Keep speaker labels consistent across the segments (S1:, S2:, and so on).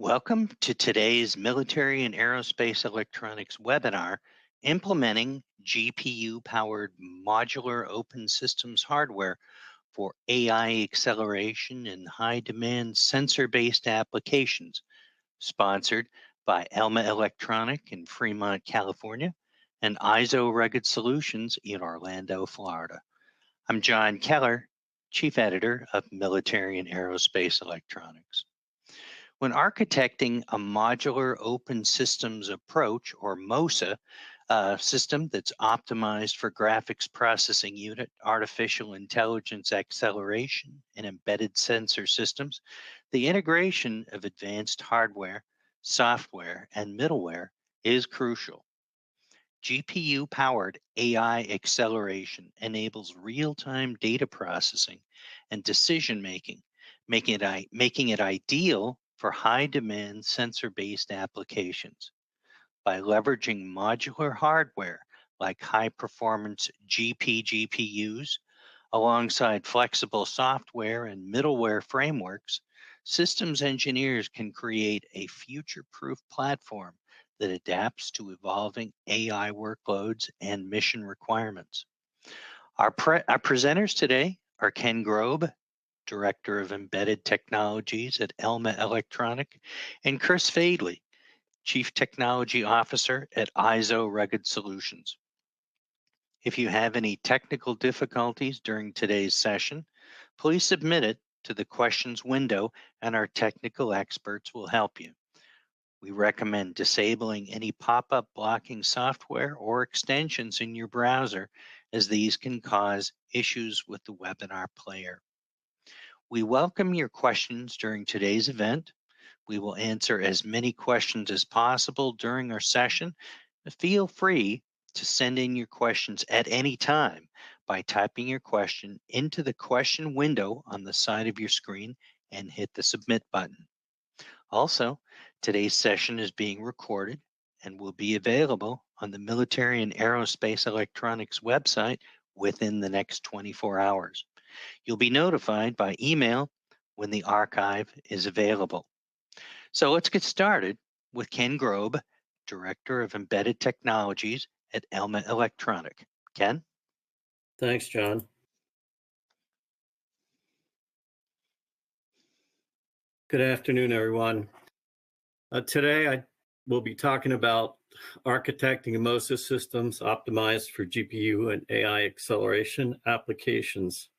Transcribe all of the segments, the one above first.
S1: Welcome to today's Military and Aerospace Electronics webinar, Implementing GPU-powered Modular Open Systems Hardware for AI Acceleration in High-Demand Sensor-Based Applications, sponsored by Elma Electronic in Fremont, California, and ISO Rugged Solutions in Orlando, Florida. I'm John Keller, Chief Editor of Military and Aerospace Electronics. When architecting a modular open systems approach, or MOSA, system that's optimized for graphics processing unit, artificial intelligence acceleration, and embedded sensor systems, the integration of advanced hardware, software, and middleware is crucial. GPU powered AI acceleration enables real time data processing and decision making, making it ideal for high demand sensor based applications. By leveraging modular hardware like high performance GPGPUs alongside flexible software and middleware frameworks, systems engineers can create a future proof platform that adapts to evolving AI workloads and mission requirements. Our presenters today are Ken Grobe, Director of Embedded Technologies at Elma Electronic, and Chris Fadley, Chief Technology Officer at ISO Rugged Solutions. If you have any technical difficulties during today's session, please submit it to the questions window and our technical experts will help you. We recommend disabling any pop-up blocking software or extensions in your browser, as these can cause issues with the webinar player. We welcome your questions during today's event. We will answer as many questions as possible during our session. Feel free to send in your questions at any time by typing your question into the question window on the side of your screen and hit the submit button. Also, today's session is being recorded and will be available on the Military and Aerospace Electronics website within the next 24 hours. You'll be notified by email when the archive is available. So let's get started with Ken Grobe, Director of Embedded Technologies at Elma Electronic. Ken?
S2: Thanks, John. Good afternoon, everyone. Today, I will be talking about architecting MOSA systems optimized for GPU and AI acceleration applications.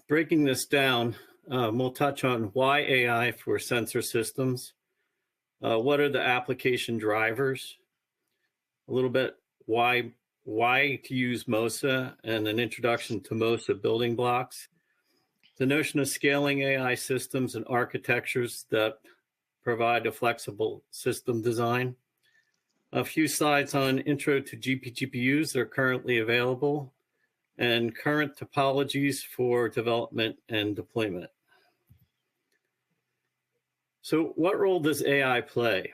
S2: Breaking this down, we'll touch on why AI for sensor systems, what are the application drivers, a little bit why to use MOSA, and an introduction to MOSA building blocks, the notion of scaling AI systems and architectures that provide a flexible system design, a few slides on intro to GPGPUs that are currently available, and current topologies for development and deployment. So what role does AI play?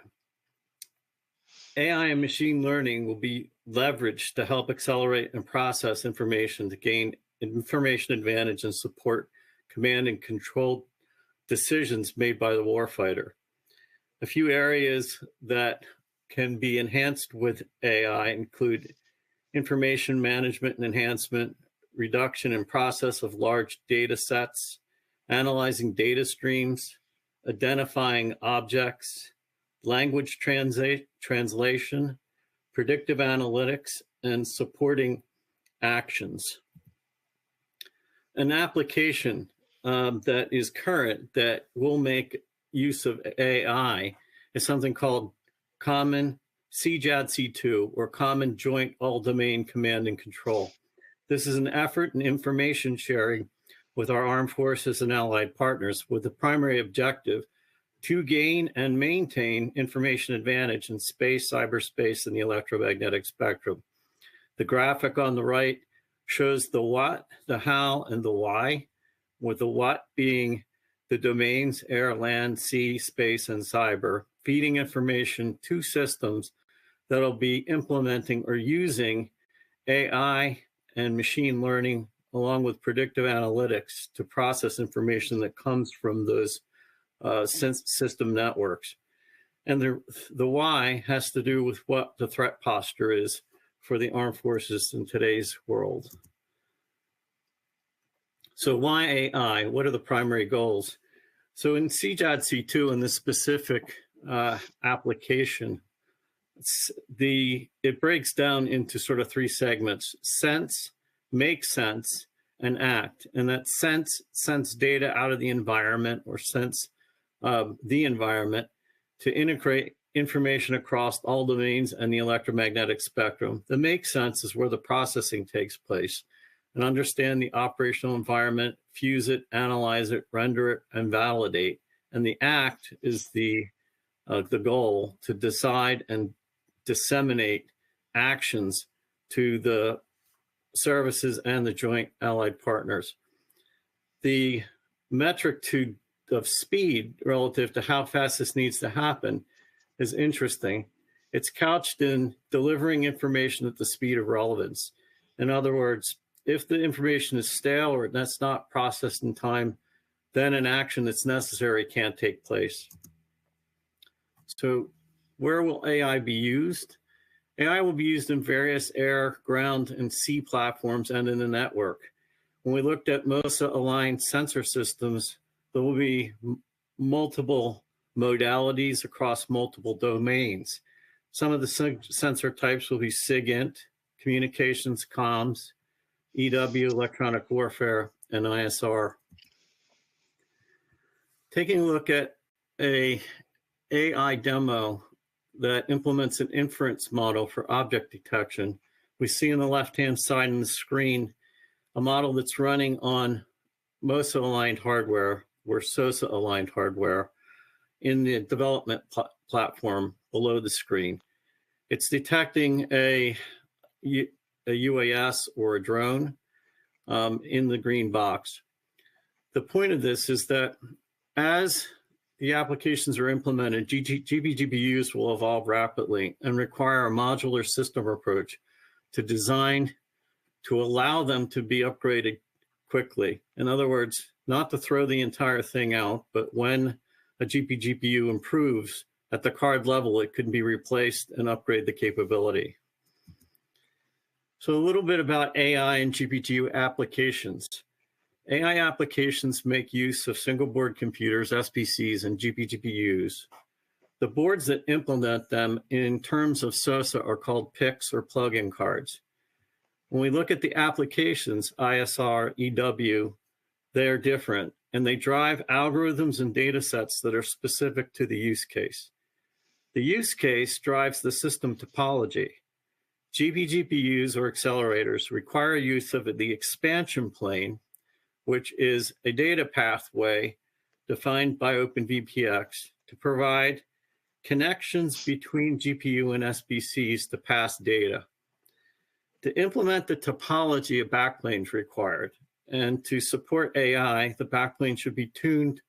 S2: AI and machine learning will be leveraged to help accelerate and process information to gain information advantage and support command and control decisions made by the warfighter. A few areas that can be enhanced with AI include information management and enhancement, reduction and process of large data sets, analyzing data streams, identifying objects, language translation, predictive analytics, and supporting actions. An application that is current that will make use of AI is something called Common CJADC2, or Common Joint All-Domain Command and Control. This is an effort in information sharing with our armed forces and allied partners with the primary objective to gain and maintain information advantage in space, cyberspace, and the electromagnetic spectrum. The graphic on the right shows the what, the how, and the why, with the what being the domains, air, land, sea, space, and cyber, feeding information to systems that will be implementing or using AI and machine learning along with predictive analytics to process information that comes from those system networks. And the why has to do with what the threat posture is for the armed forces in today's world. So why AI? What are the primary goals? So in CJAD-C2, in this specific application, it breaks down into sort of three segments: sense, make sense, and act. And that sense data out of the environment, or sense the environment, to integrate information across all domains and the electromagnetic spectrum. The make sense is where the processing takes place, and understand the operational environment, fuse it, analyze it, render it, and validate. And the act is the goal to decide and disseminate actions to the services and the joint allied partners. The metric of speed relative to how fast this needs to happen is interesting. It's couched in delivering information at the speed of relevance. In other words, if the information is stale or that's not processed in time, then an action that's necessary can't take place. So where will AI be used? AI will be used in various air, ground, and sea platforms and in the network. When we looked at MOSA-aligned sensor systems, there will be multiple modalities across multiple domains. Some of the sensor types will be SIGINT, communications, comms, EW, electronic warfare, and ISR. Taking a look at a AI demo that implements an inference model for object detection, we see on the left-hand side of the screen a model that's running on MOSA-aligned hardware or SOSA-aligned hardware in the development platform below the screen. It's detecting a UAS or a drone in the green box. The point of this is that as the applications are implemented, GPGPUs will evolve rapidly and require a modular system approach to design to allow them to be upgraded quickly. In other words, not to throw the entire thing out, but when a GPGPU improves at the card level, it can be replaced and upgrade the capability. So a little bit about AI and GPGPU applications. AI applications make use of single board computers, SBCs, and GPGPUs. The boards that implement them in terms of SOSA are called PICs or plug-in cards. When we look at the applications, ISR, EW, they're different, and they drive algorithms and data sets that are specific to the use case. The use case drives the system topology. GPGPUs or accelerators require use of the expansion plane, which is a data pathway defined by OpenVPX to provide connections between GPU and SBCs to pass data. To implement the topology, a backplane is required. And to support AI, the backplane should be tuned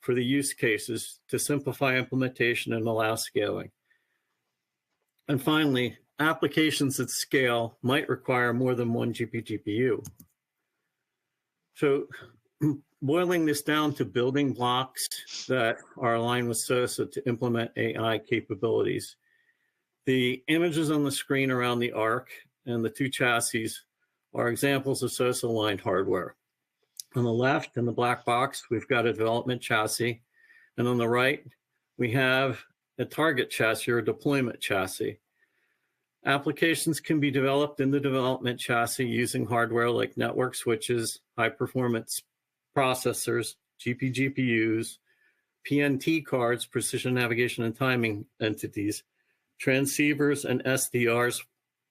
S2: for the use cases to simplify implementation and allow scaling. And finally, applications at scale might require more than one GPGPU. So boiling this down to building blocks that are aligned with SOSA to implement AI capabilities. The images on the screen around the ARC and the two chassis are examples of SOSA-aligned hardware. On the left, in the black box, we've got a development chassis. And on the right, we have a target chassis or a deployment chassis. Applications can be developed in the development chassis using hardware like network switches, high-performance processors, GPGPUs, PNT cards, precision navigation and timing entities, transceivers and SDRs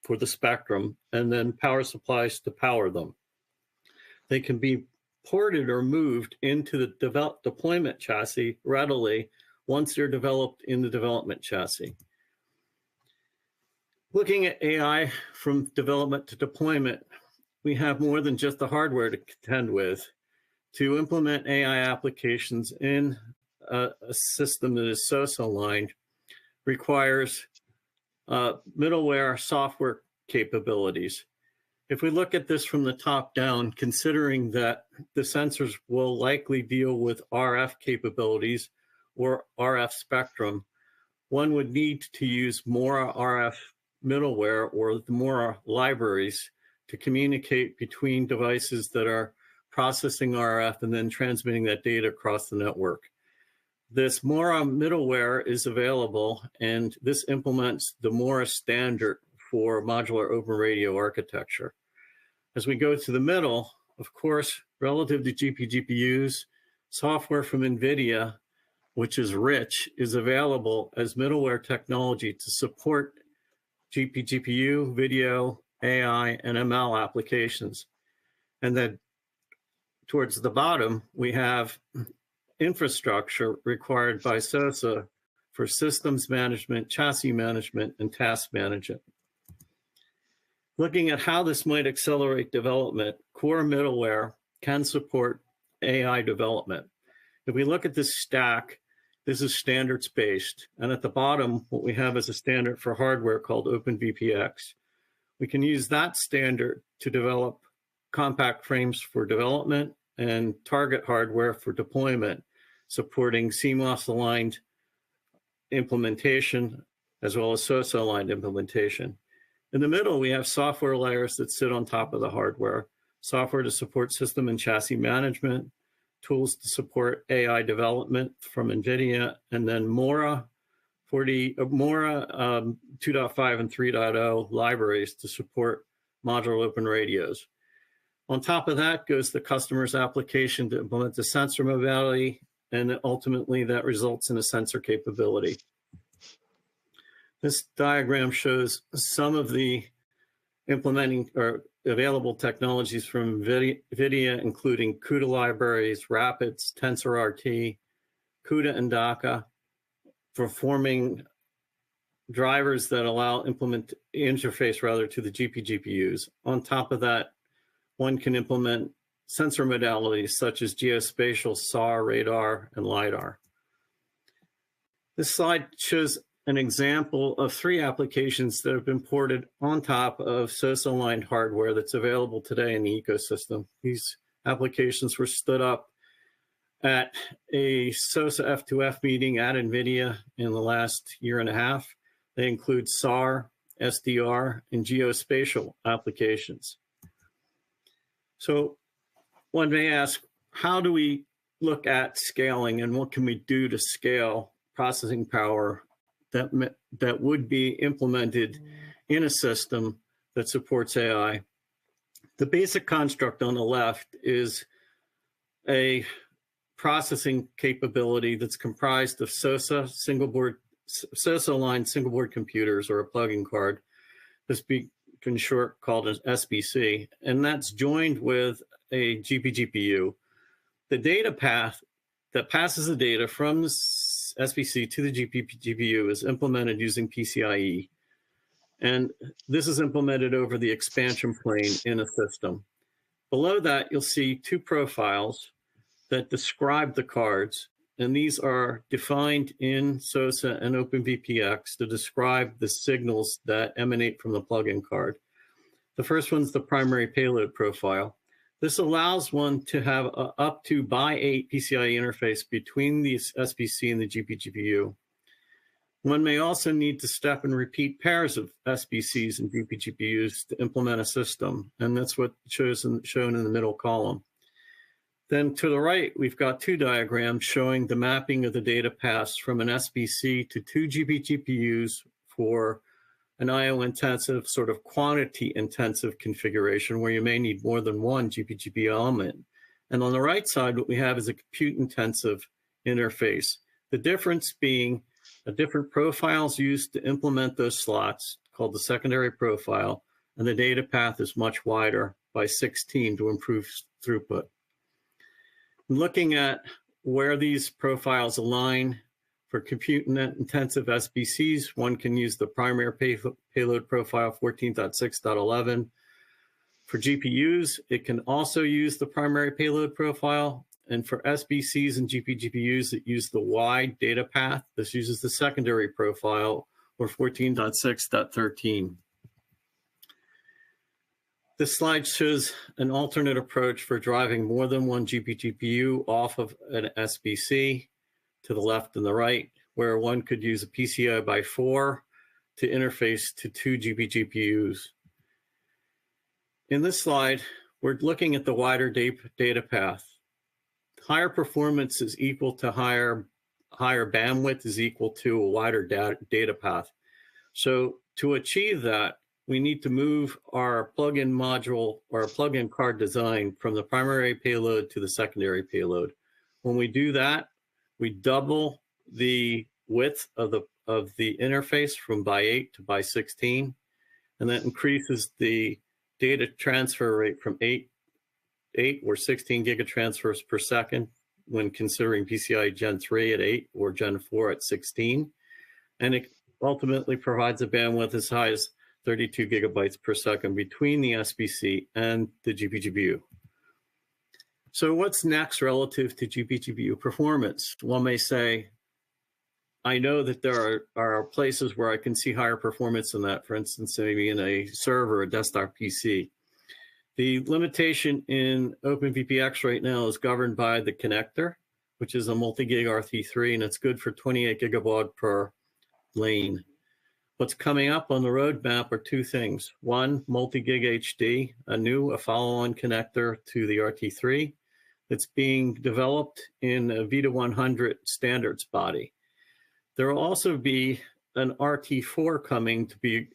S2: for the spectrum, and then power supplies to power them. They can be ported or moved into the deployment chassis readily once they're developed in the development chassis. Looking at AI from development to deployment, we have more than just the hardware to contend with. To implement AI applications in a system that is SOSA aligned requires middleware software capabilities. If we look at this from the top down, considering that the sensors will likely deal with RF capabilities or RF spectrum, one would need to use MORA RF middleware or the MORA libraries to communicate between devices that are processing RF and then transmitting that data across the network. This MORA middleware is available, and this implements the MORA standard for modular open radio architecture. As we go to the middle, of course, relative to GPGPUs, software from NVIDIA, which is rich, is available as middleware technology to support GPGPU, video, AI, and ML applications. And then towards the bottom, we have infrastructure required by SOSA for systems management, chassis management, and task management. Looking at how this might accelerate development, core middleware can support AI development. If we look at this stack, this is standards-based. And at the bottom, what we have is a standard for hardware called OpenVPX. We can use that standard to develop compact frames for development and target hardware for deployment, supporting CMOS-aligned implementation, as well as SOSA-aligned implementation. In the middle, we have software layers that sit on top of the hardware, software to support system and chassis management, tools to support AI development from NVIDIA, and then MORA 2.5 and 3.0 libraries to support modular open radios. On top of that goes the customer's application to implement the sensor modality, and ultimately that results in a sensor capability. This diagram shows some of the implementing or available technologies from NVIDIA, including CUDA libraries, Rapids, TensorRT, CUDA and DACA, for forming drivers that allow interface to the GPGPUs. On top of that, one can implement sensor modalities such as geospatial, SAR, radar, and LiDAR. This slide shows an example of 3 applications that have been ported on top of SOSA-aligned hardware that's available today in the ecosystem. These applications were stood up at a SOSA F2F meeting at NVIDIA in the last year and a half. They include SAR, SDR, and geospatial applications. So one may ask, how do we look at scaling and what can we do to scale processing power that would be implemented in a system that supports AI? The basic construct on the left is a processing capability that's comprised of SOSA SOSA-aligned single board computers, or a plug-in card. This in short called an SBC, and that's joined with a GPGPU. The data path that passes the data from the SBC to the GPGPU is implemented using PCIe. And this is implemented over the expansion plane in a system. Below that, you'll see 2 profiles that describe the cards. And these are defined in SOSA and OpenVPX to describe the signals that emanate from the plug-in card. The first one's the primary payload profile. This allows one to have a up to by 8 PCIe interface between the SBC and the GPGPU. One may also need to step and repeat pairs of SBCs and GPGPUs to implement a system, and that's what's shown in the middle column. Then to the right, we've got 2 diagrams showing the mapping of the data paths from an SBC to 2 GPGPUs for an IO-intensive, sort of quantity-intensive configuration where you may need more than one GPGPU element. And on the right side, what we have is a compute-intensive interface. The difference being the different profiles used to implement those slots, called the secondary profile, and the data path is much wider by 16 to improve throughput. Looking at where these profiles align for compute-intensive SBCs, one can use the primary payload profile 14.6.11. For GPUs, it can also use the primary payload profile. And for SBCs and GPGPUs that use the wide data path, this uses the secondary profile, or 14.6.13. This slide shows an alternate approach for driving more than one GPGPU off of an SBC. to the left and the right, where one could use a PCI by 4 to interface to 2 GPGPUs. In this slide, we're looking at the wider data path. Higher performance is equal to higher bandwidth is equal to a wider data path. So to achieve that, we need to move our plug-in module or plug-in card design from the primary payload to the secondary payload. When we do that, we double the width of the interface from by 8 to by 16, and that increases the data transfer rate from 8 or 16 gigatransfers per second when considering PCI Gen 3 at 8 or Gen 4 at 16. And it ultimately provides a bandwidth as high as 32 gigabytes per second between the SBC and the GPGPU. So what's next relative to GPGPU performance? One may say, I know that there are places where I can see higher performance than that, for instance, maybe in a server or desktop PC. The limitation in OpenVPX right now is governed by the connector, which is a multi-gig RT3, and it's good for 28 gigabaud per lane. What's coming up on the roadmap are two things. One, multi-gig HD, a follow-on connector to the RT3 that's being developed in a Vita 100 standards body. There will also be an RT4 coming to be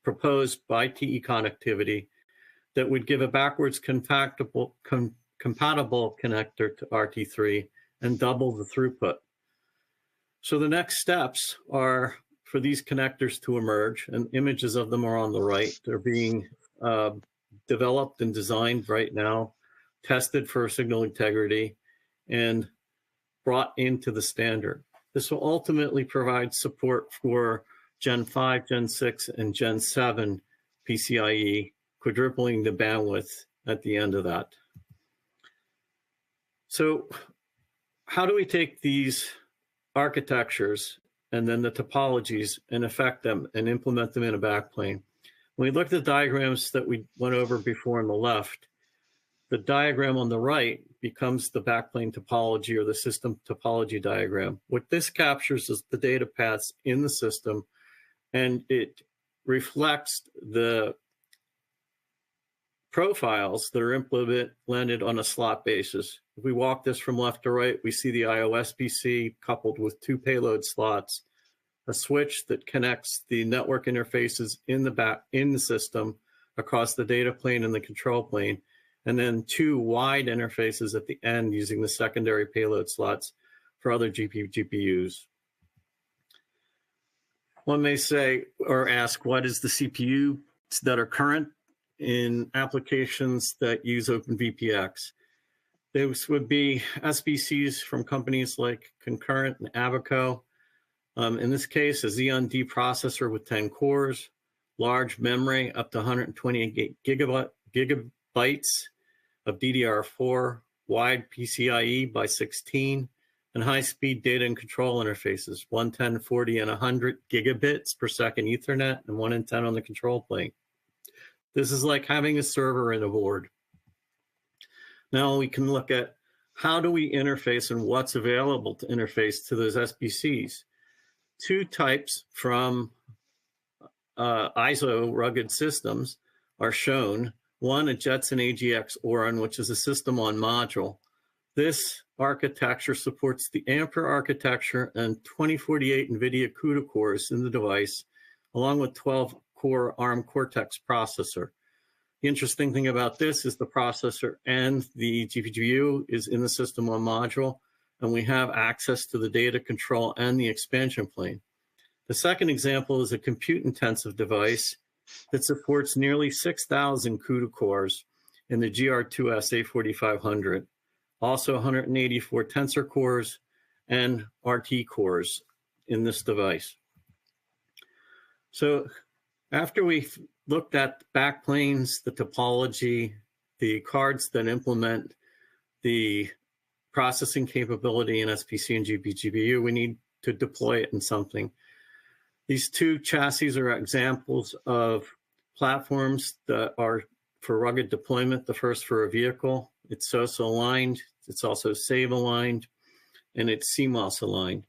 S2: proposed by TE Connectivity that would give a backwards compatible connector to RT3 and double the throughput. So the next steps are for these connectors to emerge, and images of them are on the right. They're being developed and designed right now, tested for signal integrity, and brought into the standard. This will ultimately provide support for Gen 5, Gen 6, and Gen 7 PCIe, quadrupling the bandwidth at the end of that. So how do we take these architectures and then the topologies and affect them and implement them in a backplane? When we look at the diagrams that we went over before on the left, the diagram on the right becomes the backplane topology or the system topology diagram. What this captures is the data paths in the system, and it reflects the profiles that are implemented on a slot basis. If we walk this from left to right, we see the IO-SBC coupled with 2 payload slots, a switch that connects the network interfaces in the system across the data plane and the control plane, and then 2 wide interfaces at the end using the secondary payload slots for other GPUs. One may say or ask, what is the CPU that are current in applications that use OpenVPX? Those would be SBCs from companies like Concurrent and Abaco. In this case, a Xeon D processor with 10 cores, large memory up to 128 gigabytes of DDR4, wide PCIe by 16, and high-speed data and control interfaces, 110, 40, and 100 gigabits per second Ethernet, and 1 and 10 on the control plane. This is like having a server in a board. Now we can look at how do we interface and what's available to interface to those SBCs. 2 types from ISO rugged systems are shown. One, a Jetson AGX Orin, which is a system on module. This architecture supports the Ampere architecture and 2048 NVIDIA CUDA cores in the device, along with 12-core ARM Cortex processor. The interesting thing about this is the processor and the GPGPU is in the system on module, and we have access to the data control and the expansion plane. The second example is a compute-intensive device that supports nearly 6,000 CUDA cores in the GR2S A4500, also 184 tensor cores and RT cores in this device. So after we've looked at backplanes, the topology, the cards that implement the processing capability in SPC and GPGPU, we need to deploy it in something. These 2 chassis are examples of platforms that are for rugged deployment. The first for a vehicle. It's SOSA aligned. It's also SAVE aligned. and it's CMOS aligned.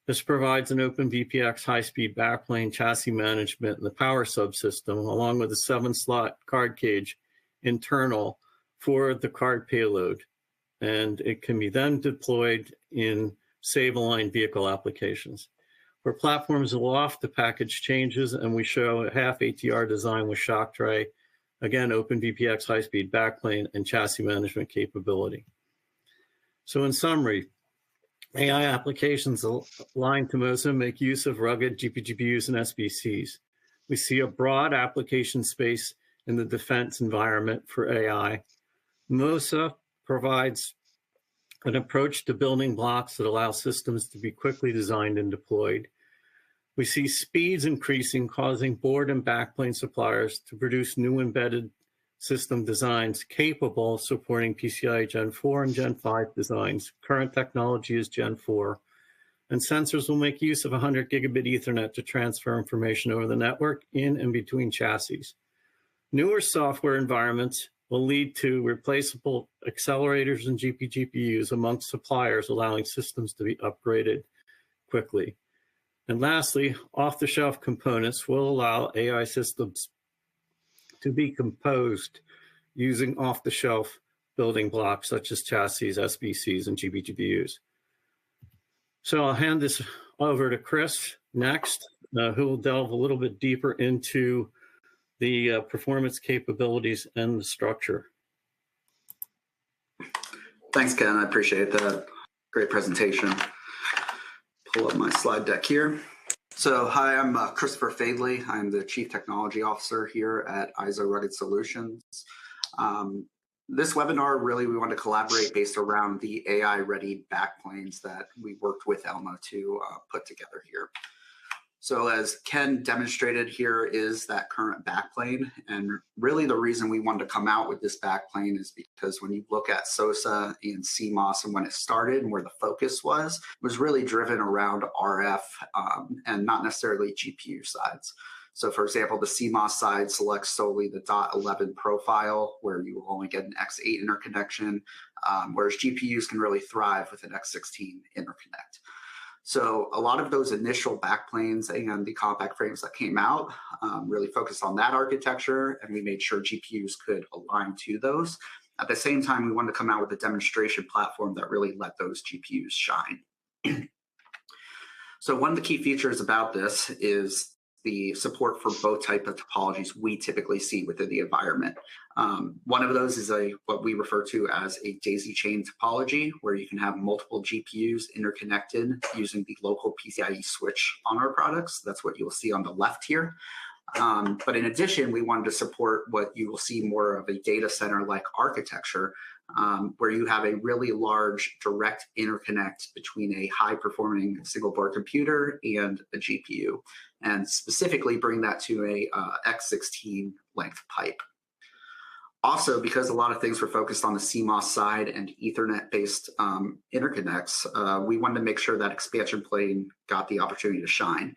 S2: This provides an OpenVPX high-speed backplane chassis management and the power subsystem, along with a 7-slot card cage internal for the card payload. And it can be then deployed in save-aligned vehicle applications. For platforms aloft, the package changes, and we show a half ATR design with shock tray, again, OpenVPX high-speed backplane and chassis management capability. So in summary, AI applications aligned to MOSA make use of rugged GPGPUs and SBCs. We see a broad application space in the defense environment for AI. MOSA provides an approach to building blocks that allow systems to be quickly designed and deployed. We see speeds increasing, causing board and backplane suppliers to produce new embedded system designs capable of supporting PCIe Gen 4 and Gen 5 designs. Current technology is Gen 4. And sensors will make use of 100 gigabit Ethernet to transfer information over the network in and between chassis. Newer software environments will lead to replaceable accelerators and GPGPUs amongst suppliers, allowing systems to be upgraded quickly. And lastly, off-the-shelf components will allow AI systems to be composed using off-the-shelf building blocks such as chassis, SBCs, and GPGPUs. So I'll hand this over to Chris next, who will delve a little bit deeper into the performance capabilities and the structure.
S3: Thanks, Ken. I appreciate that. Great presentation. Pull up my slide deck here. So hi, I'm Christopher Fadley. I'm the Chief Technology Officer here at ISO Rugged Solutions. This webinar, really, we want to collaborate based around the AI-ready backplanes that we worked with Elmo to put together here. So as Ken demonstrated, here is that current backplane. And really the reason we wanted to come out with this backplane is because when you look at SOSA and CMOS and when it started and where the focus was really driven around RF and not necessarily GPU sides. So for example, the CMOS side selects solely the .11 profile where you will only get an X8 interconnection, whereas GPUs can really thrive with an X16 interconnect. So a lot of those initial backplanes and the compact frames that came out really focused on that architecture, and we made sure GPUs could align to those. At the same time, we wanted to come out with a demonstration platform that really let those GPUs shine. So one of the key features about this is the support for both types of topologies we typically see within the environment. One of those is what we refer to as a daisy chain topology, where you can have multiple GPUs interconnected using the local PCIe switch on our products. That's what you'll see on the left here. But in addition, we wanted to support what you will see more of a data center-like architecture, where you have a really large direct interconnect between a high-performing single-board computer and a GPU, and specifically bring that to a X16 length pipe. Also, because a lot of things were focused on the CMOS side and Ethernet-based interconnects, we wanted to make sure that expansion plane got the opportunity to shine.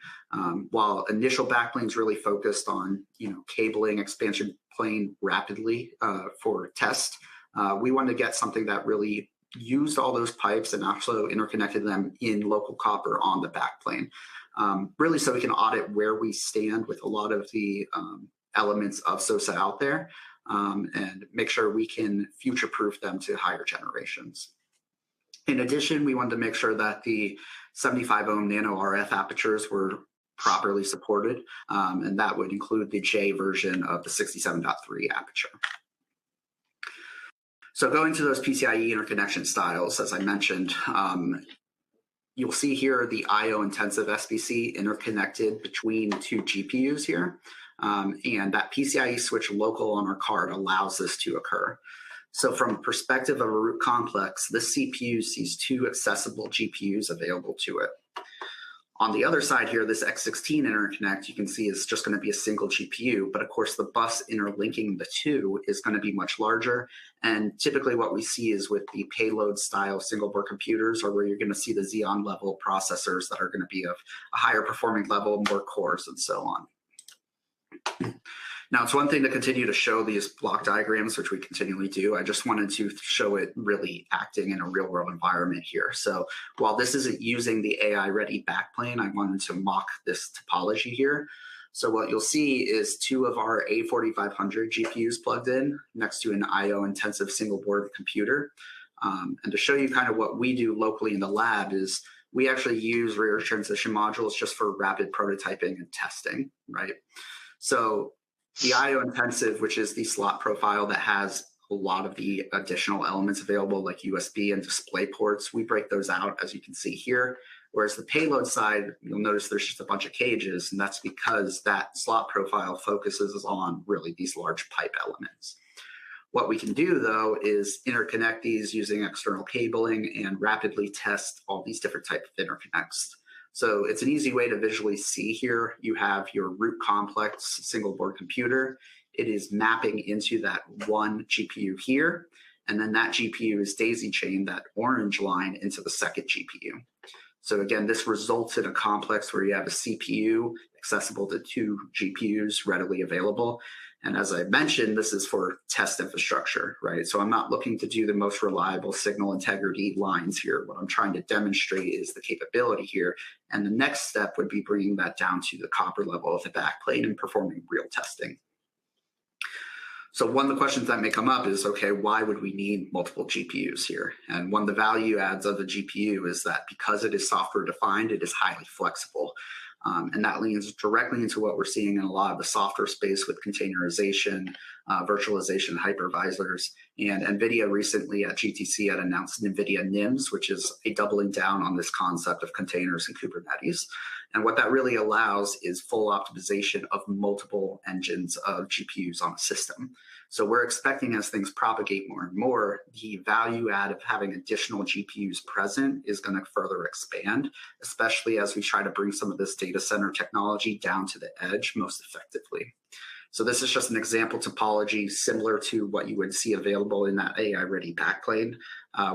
S3: While initial backplanes really focused on cabling expansion plane rapidly for test, we wanted to get something that really used all those pipes and also interconnected them in local copper on the backplane, really so we can audit where we stand with a lot of the elements of SOSA out there. And make sure we can future-proof them to higher generations. In addition, we wanted to make sure that the 75 ohm nano RF apertures were properly supported, and that would include the J version of the 67.3 aperture. So going to those PCIe interconnection styles, as I mentioned, you'll see here the IO intensive SBC interconnected between two GPUs here. And that PCIe switch local on our card allows this to occur. So from a perspective of a root complex, this CPU sees two accessible GPUs available to it. On the other side here, this X16 interconnect, you can see is just going to be a single GPU, but of course the bus interlinking the two is going to be much larger. And typically what we see is with the payload style single board computers, or where you're going to see the Xeon level processors that are going to be of a higher performing level, more cores and so on. Now, it's one thing to continue to show these block diagrams, which we continually do. I just wanted to show it really acting in a real world environment here. So while this isn't using the AI ready backplane, I wanted to mock this topology here. So what you'll see is two of our A4500 GPUs plugged in next to an IO intensive single board computer. And to show you kind of what we do locally in the lab is we actually use rear transition modules just for rapid prototyping and testing, right? So the IO intensive, which is the slot profile that has a lot of the additional elements available like USB and display ports, we break those out as you can see here. Whereas the payload side, you'll notice there's just a bunch of cages, and that's because that slot profile focuses on really these large pipe elements. What we can do though is interconnect these using external cabling and rapidly test all these different types of interconnects. So it's an easy way to visually see here. You have your root complex single board computer. It is mapping into that one GPU here. And then that GPU is daisy chained, that orange line, into the second GPU. So again, this results in a complex where you have a CPU accessible to two GPUs readily available. And as I mentioned, this is for test infrastructure, right? So I'm not looking to do the most reliable signal integrity lines here. What I'm trying to demonstrate is the capability here. And the next step would be bringing that down to the copper level of the backplane and performing real testing. So one of the questions that may come up is, okay, why would we need multiple GPUs here? And one of the value adds of the GPU is that because it is software defined, it is highly flexible. And that leans directly into what we're seeing in a lot of the software space with containerization, virtualization, hypervisors. And NVIDIA recently at GTC had announced NVIDIA NIMs, which is a doubling down on this concept of containers and Kubernetes. And what that really allows is full optimization of multiple engines of GPUs on a system. So we're expecting as things propagate more and more, the value add of having additional GPUs present is going to further expand, especially as we try to bring some of this data center technology down to the edge most effectively. So this is just an example topology similar to what you would see available in that AI-ready backplane,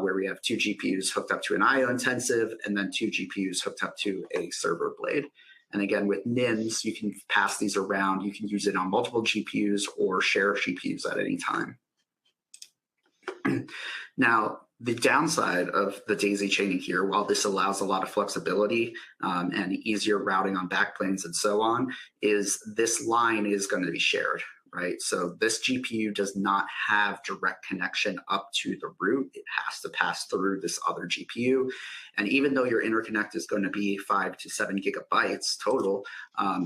S3: where we have two GPUs hooked up to an IO intensive and then two GPUs hooked up to a server blade. And again, with NIMs, you can pass these around. You can use it on multiple GPUs or share GPUs at any time. Now, the downside of the daisy chaining here, while this allows a lot of flexibility and easier routing on backplanes and so on, is this line is going to be shared, right? So this GPU does not have direct connection up to the root. It has to pass through this other GPU. And even though your interconnect is going to be 5 to 7 gigabytes total,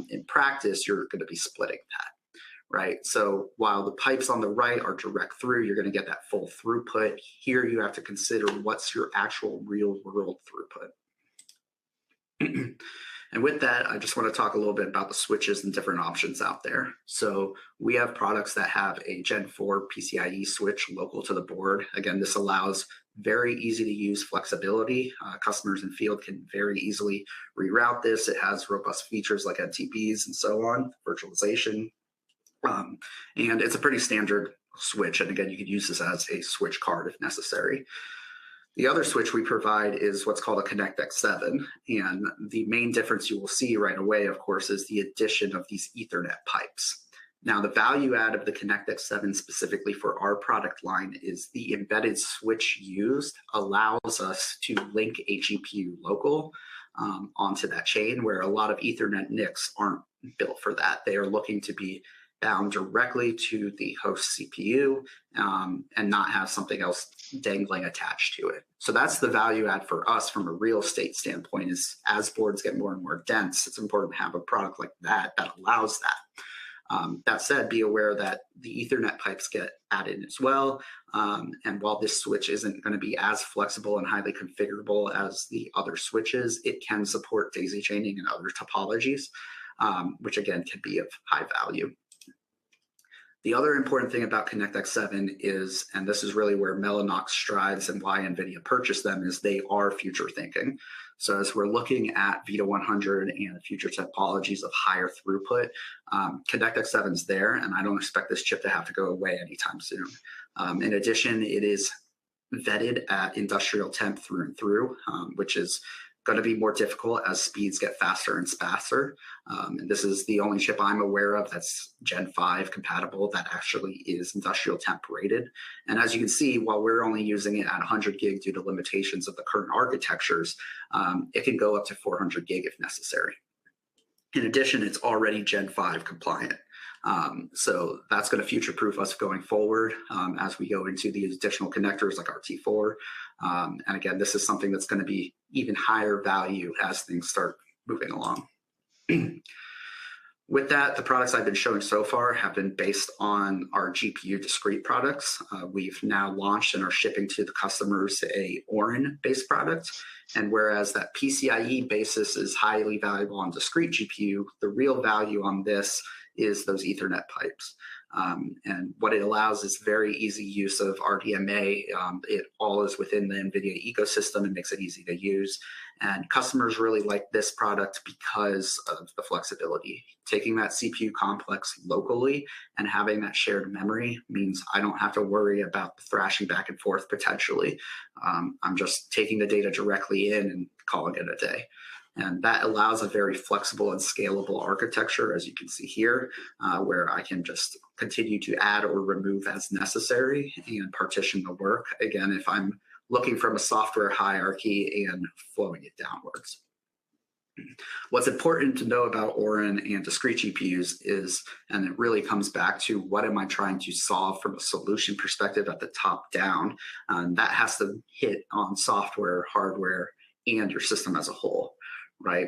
S3: in practice, you're going to be splitting that. Right. So while the pipes on the right are direct through, you're going to get that full throughput. Here you have to consider what's your actual real world throughput. And with that, I just want to talk a little bit about the switches and different options out there. So we have products that have a Gen 4 PCIe switch local to the board. Again, this allows very easy to use flexibility. Customers in field can very easily reroute this. It has robust features like NTPs and so on, virtualization. And it's a pretty standard switch. And again, you could use this as a switch card if necessary. The other switch we provide is what's called a ConnectX-7. And the main difference you will see right away, of course, is the addition of these Ethernet pipes. Now, the value add of the ConnectX-7 specifically for our product line is the embedded switch used allows us to link a GPU local onto that chain, where a lot of Ethernet NICs aren't built for that. They are looking to be bound directly to the host CPU and not have something else dangling attached to it. So that's the value add for us from a real estate standpoint, is as boards get more and more dense, it's important to have a product like that that allows that. That said, be aware that the Ethernet pipes get added as well. And while this switch isn't going to be as flexible and highly configurable as the other switches, it can support daisy chaining and other topologies, which again can be of high value. The other important thing about ConnectX-7 is, and this is really where Mellanox strives and why NVIDIA purchased them, is they are future thinking. So as we're looking at Vita 100 and future topologies of higher throughput, ConnectX-7 is there, and I don't expect this chip to have to go away anytime soon. In addition, it is vetted at industrial temp through and through, which is going to be more difficult as speeds get faster and faster. And this is the only chip I'm aware of that's Gen 5 compatible that actually is industrial temp rated. And as you can see, while we're only using it at 100 gig due to limitations of the current architectures, it can go up to 400 gig if necessary. In addition, it's already Gen 5 compliant. So that's going to future-proof us going forward as we go into these additional connectors like RT4. And again, this is something that's going to be even higher value as things start moving along. With that, the products I've been showing so far have been based on our GPU discrete products. We've now launched and are shipping to the customers a Orin-based product. And whereas that PCIe basis is highly valuable on discrete GPU, the real value on this is those Ethernet pipes. And what it allows is very easy use of RDMA. It all is within the NVIDIA ecosystem and makes it easy to use. And customers really like this product because of the flexibility. Taking that CPU complex locally and having that shared memory means I don't have to worry about the thrashing back and forth potentially. I'm just taking the data directly in and calling it a day. And that allows a very flexible and scalable architecture, as you can see here, where I can just continue to add or remove as necessary and partition the work, again, if I'm looking from a software hierarchy and flowing it downwards. What's important to know about Orin and discrete GPUs is, and it really comes back to what am I trying to solve from a solution perspective at the top down, that has to hit on software, hardware, and your system as a whole. Right?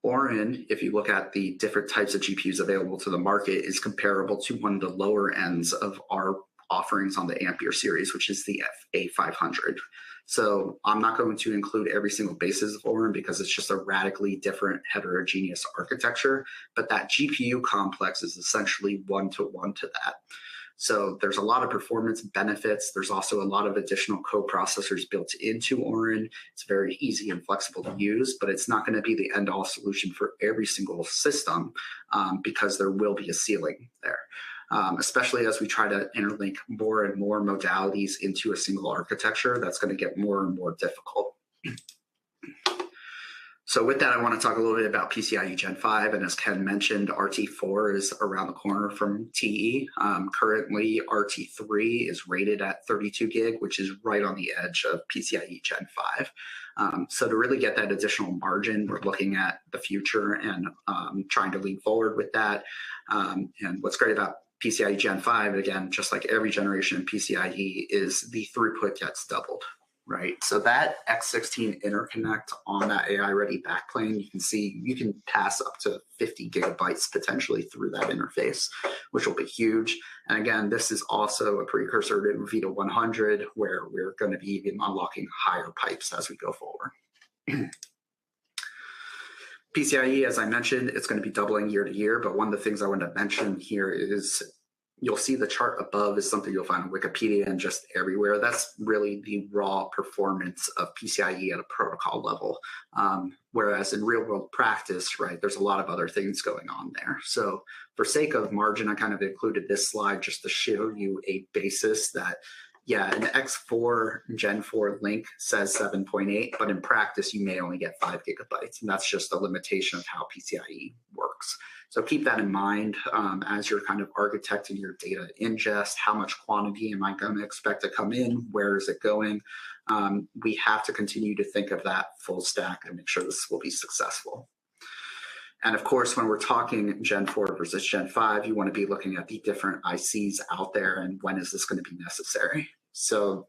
S3: Orin, if you look at the different types of GPUs available to the market, is comparable to one of the lower ends of our offerings on the Ampere series, which is the A500. So I'm not going to include every single basis of Orin because it's just a radically different heterogeneous architecture, but that GPU complex is essentially one-to-one to that. So there's a lot of performance benefits. There's also a lot of additional coprocessors built into Orin. It's very easy and flexible to use, but it's not going to be the end-all solution for every single system because there will be a ceiling there, especially as we try to interlink more and more modalities into a single architecture. That's going to get more and more difficult. So with that, I want to talk a little bit about PCIe Gen 5. And as Ken mentioned, RT4 is around the corner from TE. Currently, RT3 is rated at 32 gig, which is right on the edge of PCIe Gen 5. So to really get that additional margin, we're looking at the future and trying to lean forward with that. And what's great about PCIe Gen 5, again, just like every generation of PCIe, is the throughput gets doubled. Right, so that X16 interconnect on that AI-ready backplane, you can see you can pass up to 50 gigabytes potentially through that interface, which will be huge. And again, this is also a precursor to Vita 100, where we're going to be even unlocking higher pipes as we go forward. PCIe, as I mentioned, it's going to be doubling year to year, but one of the things I want to mention here is you'll see the chart above is something you'll find on Wikipedia and just everywhere. That's really the raw performance of PCIe at a protocol level. Whereas in real world practice, right, there's a lot of other things going on there. So for sake of margin, I kind of included this slide just to show you a basis that, yeah, an X4 Gen 4 link says 7.8, but in practice, you may only get 5 gigabytes. And that's just a limitation of how PCIe works. So keep that in mind as you're kind of architecting your data ingest. How much quantity am I going to expect to come in? Where is it going? We have to continue to think of that full stack and make sure this will be successful. And of course, when we're talking Gen 4 versus Gen 5, you want to be looking at the different ICs out there and when is this going to be necessary. So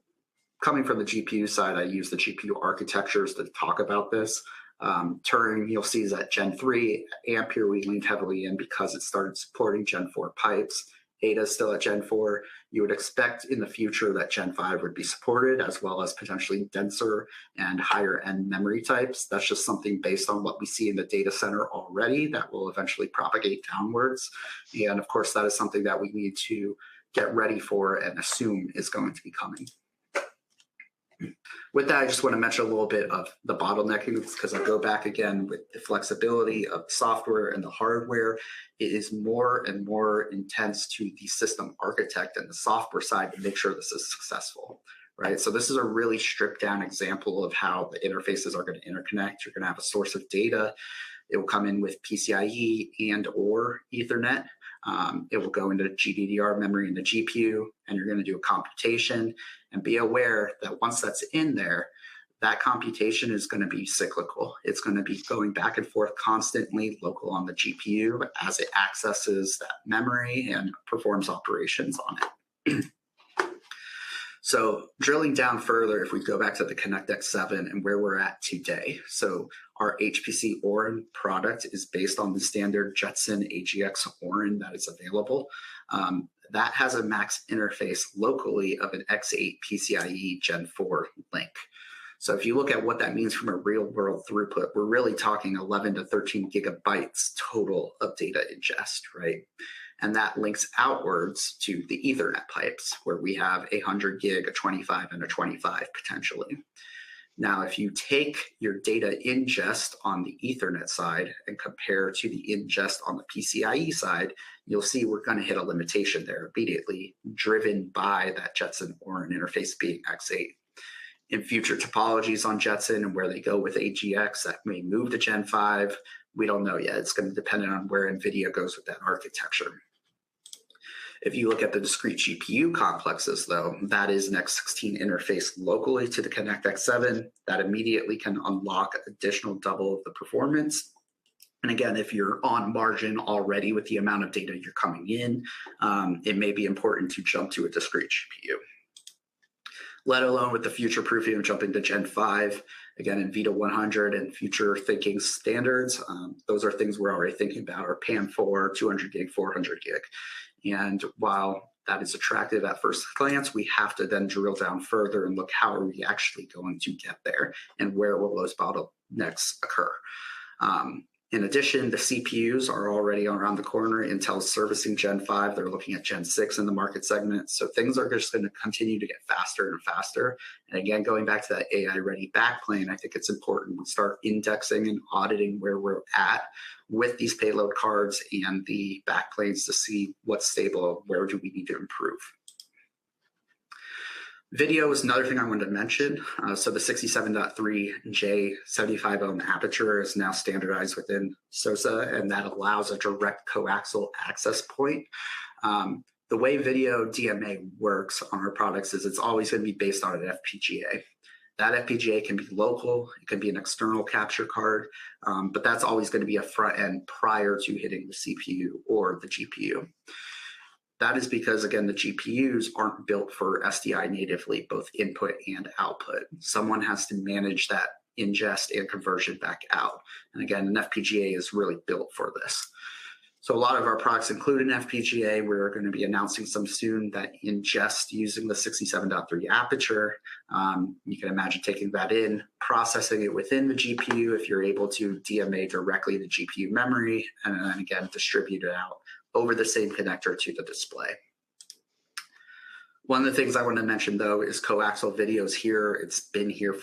S3: coming from the GPU side, I use the GPU architectures to talk about this. Turing, you'll see, is at Gen 3. Ampere, we leaned heavily in because it started supporting Gen 4 pipes. Ada is still at Gen 4. You would expect in the future that Gen 5 would be supported, as well as potentially denser and higher end memory types. That's just something based on what we see in the data center already that will eventually propagate downwards. And of course, that is something that we need to get ready for and assume is going to be coming. With that, I just want to mention a little bit of the bottlenecking because I go back again with the flexibility of the software and the hardware. It is more and more intense to the system architect and the software side to make sure this is successful, right? So this is a really stripped down example of how the interfaces are going to interconnect. You're going to have a source of data. It will come in with PCIe and or Ethernet. It will go into GDDR memory in the GPU, and you're going to do a computation. And be aware that once that's in there, that computation is going to be cyclical. It's going to be going back and forth constantly, local on the GPU, as it accesses that memory and performs operations on it. So drilling down further, if we go back to the ConnectX-7 and where we're at today. So our HPC Orin product is based on the standard Jetson AGX Orin that is available. That has a max interface locally of an X8 PCIe Gen 4 link. So if you look at what that means from a real world throughput, we're really talking 11 to 13 gigabytes total of data ingest, right? And that links outwards to the Ethernet pipes, where we have a 100 gig, a 25, and a 25 potentially. Now, if you take your data ingest on the Ethernet side and compare to the ingest on the PCIe side, you'll see we're going to hit a limitation there immediately, driven by that Jetson Orin interface being X8. In future topologies on Jetson and where they go with AGX, that may move to Gen 5. We don't know yet. It's going to depend on where NVIDIA goes with that architecture. If you look at the discrete GPU complexes, though, that is an X16 interface locally to the ConnectX-7. That immediately can unlock additional double of the performance. And again, if you're on margin already with the amount of data you're coming in, it may be important to jump to a discrete GPU. Let alone with the future proofing of jumping to Gen 5, again, in Vita 100 and future thinking standards, those are things we're already thinking about, or PAM4, 200 gig, 400 gig. And while that is attractive at first glance, we have to then drill down further and look how are we actually going to get there and where will those bottlenecks occur. In addition, the CPUs are already around the corner. Intel's servicing Gen 5. They're looking at Gen 6 in the market segment. So things are just going to continue to get faster and faster. And again, going back to that AI-ready backplane, I think it's important we start indexing and auditing where we're at with these payload cards and the backplanes to see what's stable, where do we need to improve. Video is another thing I wanted to mention. So the 67.3J 75 ohm aperture is now standardized within SOSA, and that allows a direct coaxial access point. The way video DMA works on our products is it's always going to be based on an FPGA. That FPGA can be local, it can be an external capture card, but that's always going to be a front end prior to hitting the CPU or the GPU. That is because, again, the GPUs aren't built for SDI natively, both input and output. Someone has to manage that ingest and conversion back out. And again, an FPGA is really built for this. So a lot of our products include an FPGA. We're going to be announcing some soon that ingest using the 67.3 aperture. You can imagine taking that in, processing it within the GPU if you're able to DMA directly the GPU memory, and then again, distribute it out over the same connector to the display. One of the things I want to mention, though, is coaxial videos here. It's been here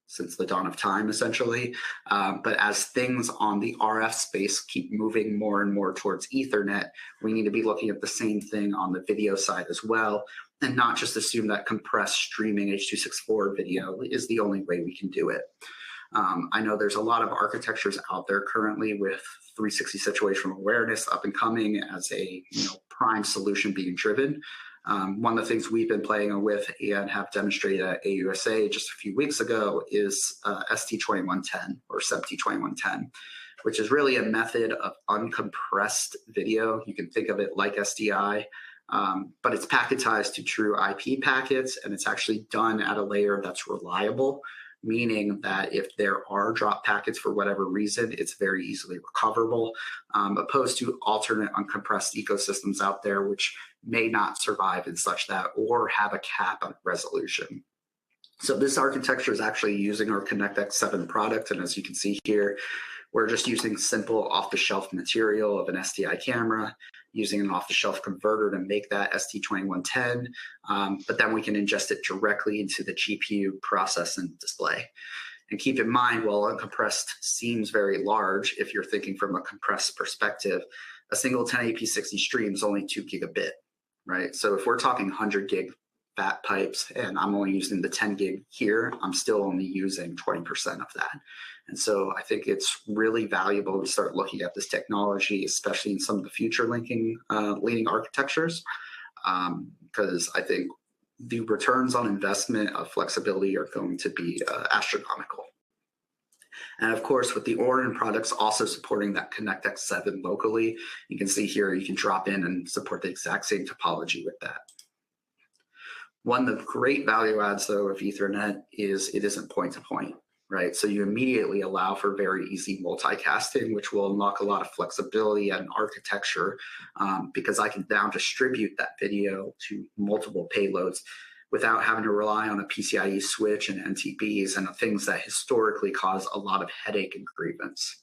S3: since the dawn of time, essentially. But as things on the RF space keep moving more and more towards Ethernet, we need to be looking at the same thing on the video side as well, and not just assume that compressed streaming H.264 video is the only way we can do it. I know there's a lot of architectures out there currently with 360 situational awareness up and coming as a prime solution being driven. One of the things we've been playing with and have demonstrated at AUSA just a few weeks ago is ST2110 or SEPT2110, which is really a method of uncompressed video. You can think of it like SDI, but it's packetized to true IP packets, and it's actually done at a layer that's reliable, meaning that if there are drop packets for whatever reason, it's very easily recoverable, opposed to alternate uncompressed ecosystems out there, which may not survive in such that or have a cap on resolution. So this architecture is actually using our ConnectX-7 product, and as you can see here, we're just using simple off-the-shelf material of an SDI camera, using an off-the-shelf converter to make that ST2110, but then we can ingest it directly into the GPU process and display. And keep in mind, while uncompressed seems very large, if you're thinking from a compressed perspective, a single 1080p 60 stream is only 2 gigabit, right? So if we're talking 100 gig fat pipes, and I'm only using the 10 gig here, I'm still only using 20% of that. And so I think it's really valuable to start looking at this technology, especially in some of the future leading architectures, because I think the returns on investment of flexibility are going to be astronomical. And of course, with the Orin products also supporting that ConnectX 7 locally, you can see here you can drop in and support the exact same topology with that. One of the great value adds, though, of Ethernet is it isn't point-to-point, right? So you immediately allow for very easy multicasting, which will unlock a lot of flexibility and architecture because I can now distribute that video to multiple payloads without having to rely on a PCIe switch and NTBs and things that historically cause a lot of headache and grievance.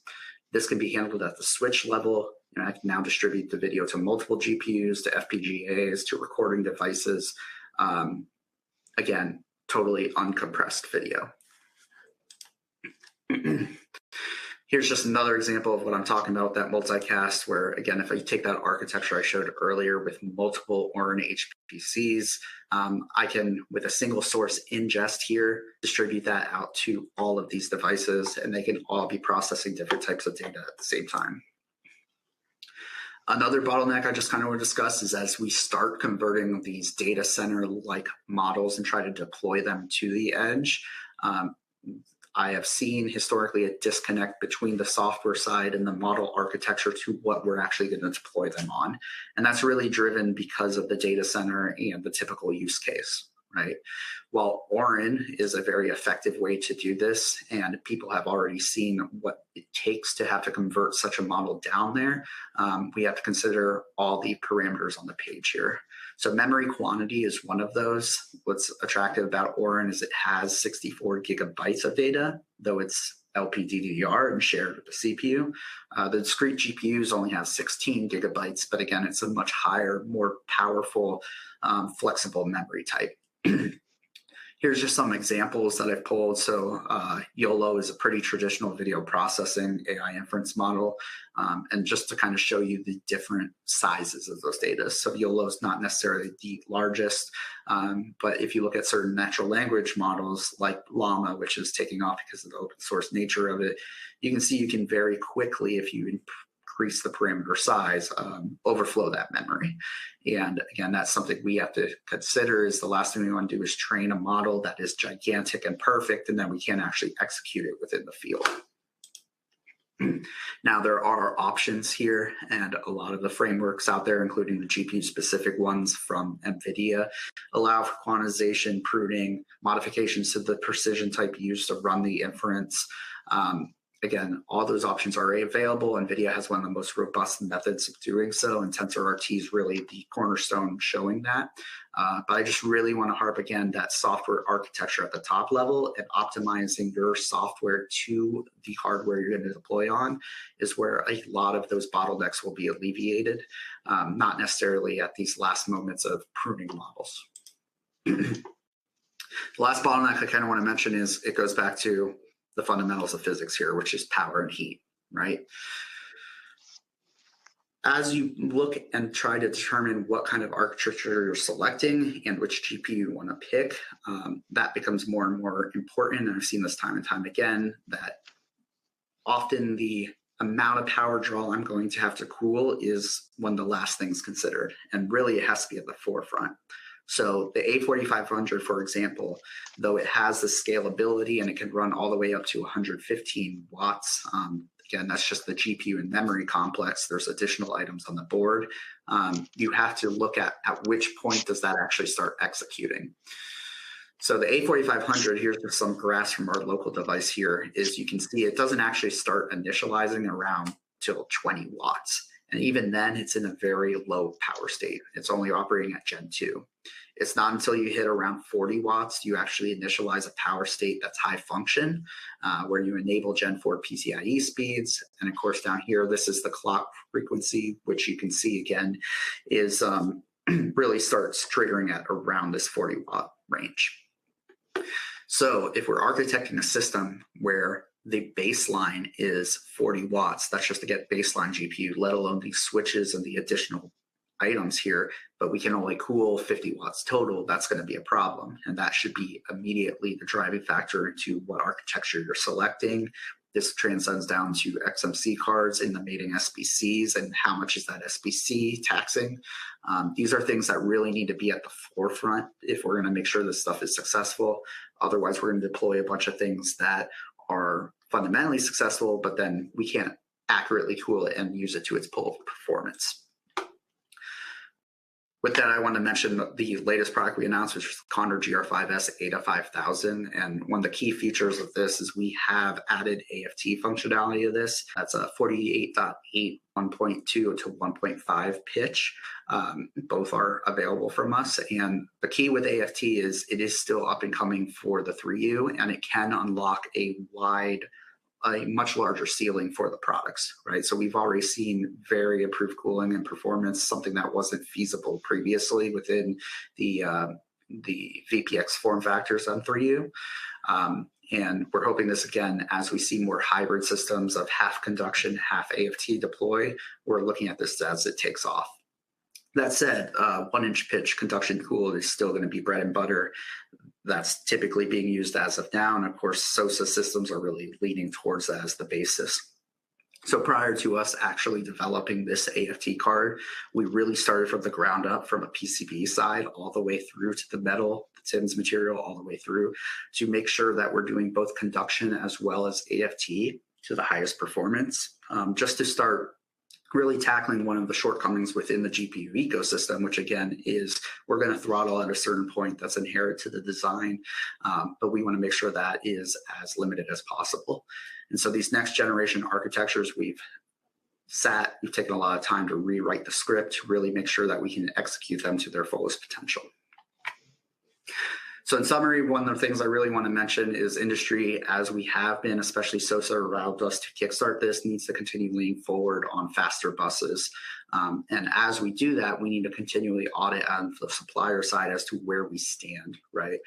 S3: This can be handled at the switch level, and I can now distribute the video to multiple GPUs, to FPGAs, to recording devices. Again, totally uncompressed video. Here's just another example of what I'm talking about, that multicast, where again, if I take that architecture I showed earlier with multiple Orin HPCs, I can, with a single source ingest here, distribute that out to all of these devices, and they can all be processing different types of data at the same time. Another bottleneck I just kind of want to discuss is as we start converting these data center-like models and try to deploy them to the edge, I have seen historically a disconnect between the software side and the model architecture to what we're actually going to deploy them on. And that's really driven because of the data center and the typical use case, right? While Orin is a very effective way to do this, and people have already seen what it takes to have to convert such a model down there, we have to consider all the parameters on the page here. So memory quantity is one of those. What's attractive about Orin is it has 64 gigabytes of data, though it's LPDDR and shared with the CPU. The discrete GPUs only have 16 gigabytes, but again, it's a much higher, more powerful, flexible memory type. Here's just some examples that I've pulled. So YOLO is a pretty traditional video processing AI inference model. And just to kind of show you the different sizes of those data. So YOLO is not necessarily the largest, but if you look at certain natural language models like Llama, which is taking off because of the open source nature of it, you can see you can very quickly, if you increase the parameter size, overflow that memory. And again, that's something we have to consider. Is the last thing we want to do is train a model that is gigantic and perfect, and then we can't actually execute it within the field. Now, there are options here, and a lot of the frameworks out there, including the GPU-specific ones from NVIDIA, allow for quantization, pruning, modifications to the precision type used to run the inference. Again, all those options are available. NVIDIA has one of the most robust methods of doing so, and TensorRT is really the cornerstone showing that. But I just really want to harp again that software architecture at the top level and optimizing your software to the hardware you're going to deploy on is where a lot of those bottlenecks will be alleviated, not necessarily at these last moments of pruning models. The last bottleneck I kind of want to mention is it goes back to the fundamentals of physics here, which is power and heat, right? As you look and try to determine what kind of architecture you're selecting and which GPU you want to pick, that becomes more and more important. And I've seen this time and time again, that often the amount of power draw I'm going to have to cool is one of the last things considered. And really it has to be at the forefront. So the A4500, for example, though it has the scalability and it can run all the way up to 115 watts, again, that's just the GPU and memory complex. There's additional items on the board. You have to look at which point does that actually start executing. So the A4500, here's just some graphs from our local device here, is you can see it doesn't actually start initializing around till 20 watts. And even then, it's in a very low power state. It's only operating at Gen 2. It's not until you hit around 40 watts, you actually initialize a power state that's high function, where you enable Gen 4 PCIe speeds. And of course, down here, this is the clock frequency, which you can see again is really starts triggering at around this 40 watt range. So if we're architecting a system where the baseline is 40 watts, that's just to get baseline GPU, let alone the switches and the additional items here, but we can only cool 50 watts total, that's going to be a problem. And that should be immediately the driving factor into what architecture you're selecting. This transcends down to XMC cards in the mating SBCs and how much is that SBC taxing. These are things that really need to be at the forefront if we're going to make sure this stuff is successful. Otherwise, we're going to deploy a bunch of things that are fundamentally successful, but then we can't accurately cool it and use it to its full performance. With that, I want to mention the latest product we announced, which is Condor GR5S ADA 5000. And one of the key features of this is we have added AFT functionality to this. That's a 48.8 1.2 to 1.5 pitch. Both are available from us. And the key with AFT is it is still up and coming for the 3U, and it can unlock a much larger ceiling for the products, right? So we've already seen very improved cooling and performance, something that wasn't feasible previously within the VPX form factors on 3U. And we're hoping this again, as we see more hybrid systems of half conduction, half AFT deploy, we're looking at this as it takes off. That said, 1-inch pitch conduction cooled is still going to be bread and butter. That's typically being used as of now. And of course, SOSA systems are really leaning towards that as the basis. So prior to us actually developing this AFT card, we really started from the ground up from a PCB side all the way through to the metal, the TIMS material, all the way through to make sure that we're doing both conduction as well as AFT to the highest performance, just to start really tackling one of the shortcomings within the GPU ecosystem, which again is we're going to throttle at a certain point that's inherent to the design, but we want to make sure that is as limited as possible. And so these next generation architectures, we've taken a lot of time to rewrite the script to really make sure that we can execute them to their fullest potential. So in summary, one of the things I really want to mention is industry, as we have been, especially SOSA allowed us to kickstart this, needs to continue leaning forward on faster buses. And as we do that, we need to continually audit on the supplier side as to where we stand, right?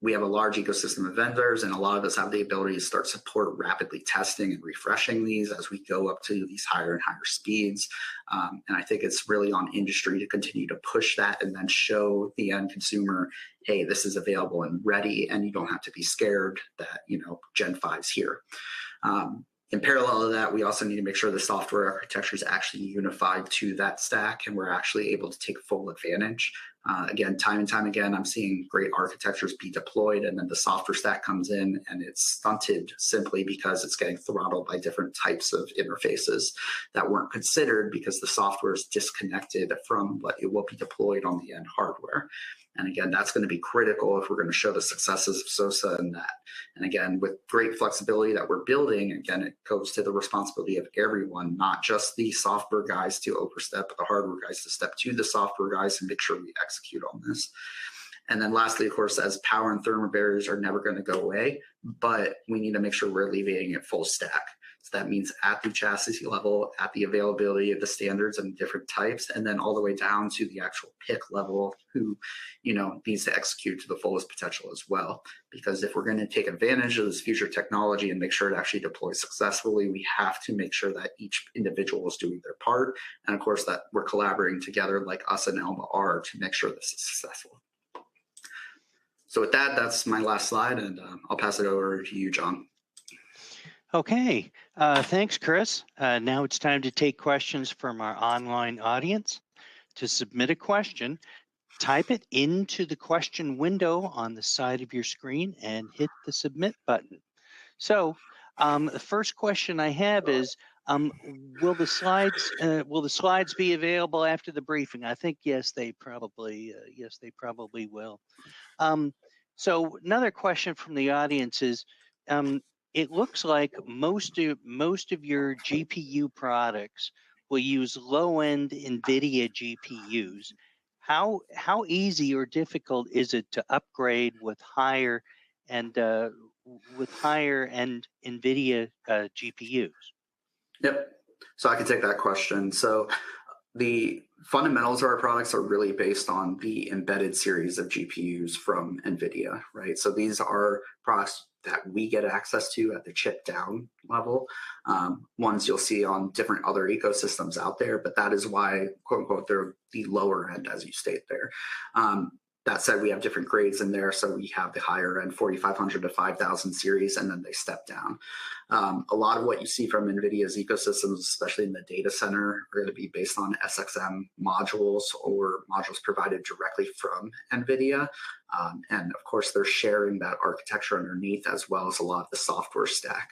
S3: We have a large ecosystem of vendors, and a lot of us have the ability to start support rapidly testing and refreshing these as we go up to these higher and higher speeds. And I think it's really on industry to continue to push that and then show the end consumer, hey, this is available and ready, and you don't have to be scared that, Gen 5's here. In parallel to that, we also need to make sure the software architecture is actually unified to that stack, and we're actually able to take full advantage. Again, time and time again, I'm seeing great architectures be deployed, and then the software stack comes in and it's stunted simply because it's getting throttled by different types of interfaces that weren't considered because the software is disconnected from what it will be deployed on the end hardware. And again, that's going to be critical if we're going to show the successes of SOSA and that. And again, with great flexibility that we're building, again, it goes to the responsibility of everyone, not just the software guys to overstep, but the hardware guys to step to the software guys and make sure we execute on this. And then lastly, of course, as power and thermal barriers are never going to go away, but we need to make sure we're alleviating it full stack. So that means at the chassis level, at the availability of the standards and different types, and then all the way down to the actual PIC level who, needs to execute to the fullest potential as well. Because if we're going to take advantage of this future technology and make sure it actually deploys successfully, we have to make sure that each individual is doing their part. And of course, that we're collaborating together like us and Elma are to make sure this is successful. So with that, that's my last slide, and I'll pass it over to you, John.
S1: Okay, thanks, Chris. Now it's time to take questions from our online audience. To submit a question, type it into the question window on the side of your screen and hit the submit button. So the first question I have is, will the slides be available after the briefing? I think yes, they probably will. So another question from the audience is, it looks like most of your GPU products will use low-end NVIDIA GPUs. How easy or difficult is it to upgrade with higher end NVIDIA GPUs?
S3: Yep. So I can take that question. So the Fundamentals of our products are really based on the embedded series of GPUs from NVIDIA, right? So these are products that we get access to at the chip down level. Ones you'll see on different other ecosystems out there, but that is why, quote unquote, they're the lower end, as you state there. That said, we have different grades in there. So we have the higher end 4,500 to 5,000 series, and then they step down. A lot of what you see from NVIDIA's ecosystems, especially in the data center, are going to be based on SXM modules or modules provided directly from NVIDIA. And of course, they're sharing that architecture underneath as well as a lot of the software stack.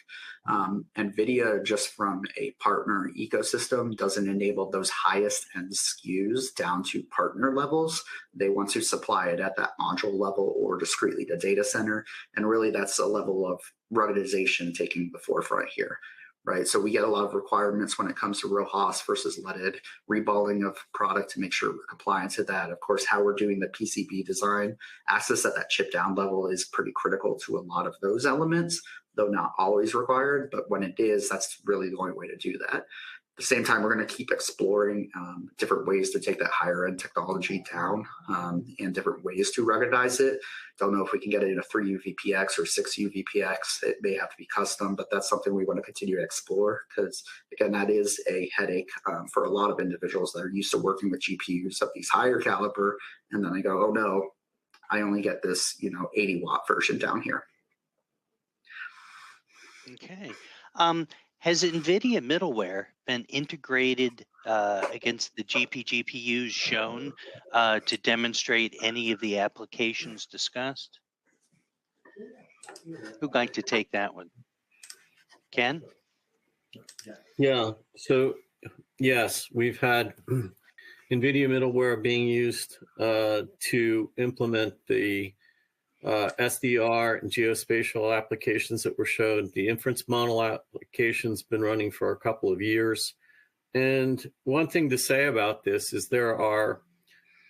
S3: NVIDIA, just from a partner ecosystem, doesn't enable those highest end SKUs down to partner levels. They want to supply it at that module level or discretely to data center. And really, that's a level of ruggedization taking the forefront here, right? So we get a lot of requirements when it comes to RoHS versus leaded, reballing of product to make sure we're compliant to that. Of course, how we're doing the PCB design, access at that chip down level is pretty critical to a lot of those elements, though not always required. But when it is, that's really the only way to do that. At the same time, we're going to keep exploring different ways to take that higher end technology down and different ways to ruggedize it. Don't know if we can get it in a 3UVPX or 6UVPX. It may have to be custom, but that's something we want to continue to explore because, again, that is a headache for a lot of individuals that are used to working with GPUs of these higher caliber. And then they go, oh no, I only get this 80-watt version down here.
S1: Okay. Has NVIDIA middleware been integrated against the GPGPUs shown to demonstrate any of the applications discussed? Who'd like to take that one? Ken?
S2: Yeah, so yes, we've had NVIDIA middleware being used to implement the SDR and geospatial applications that were showed. The inference model application's been running for a couple of years. And one thing to say about this is there are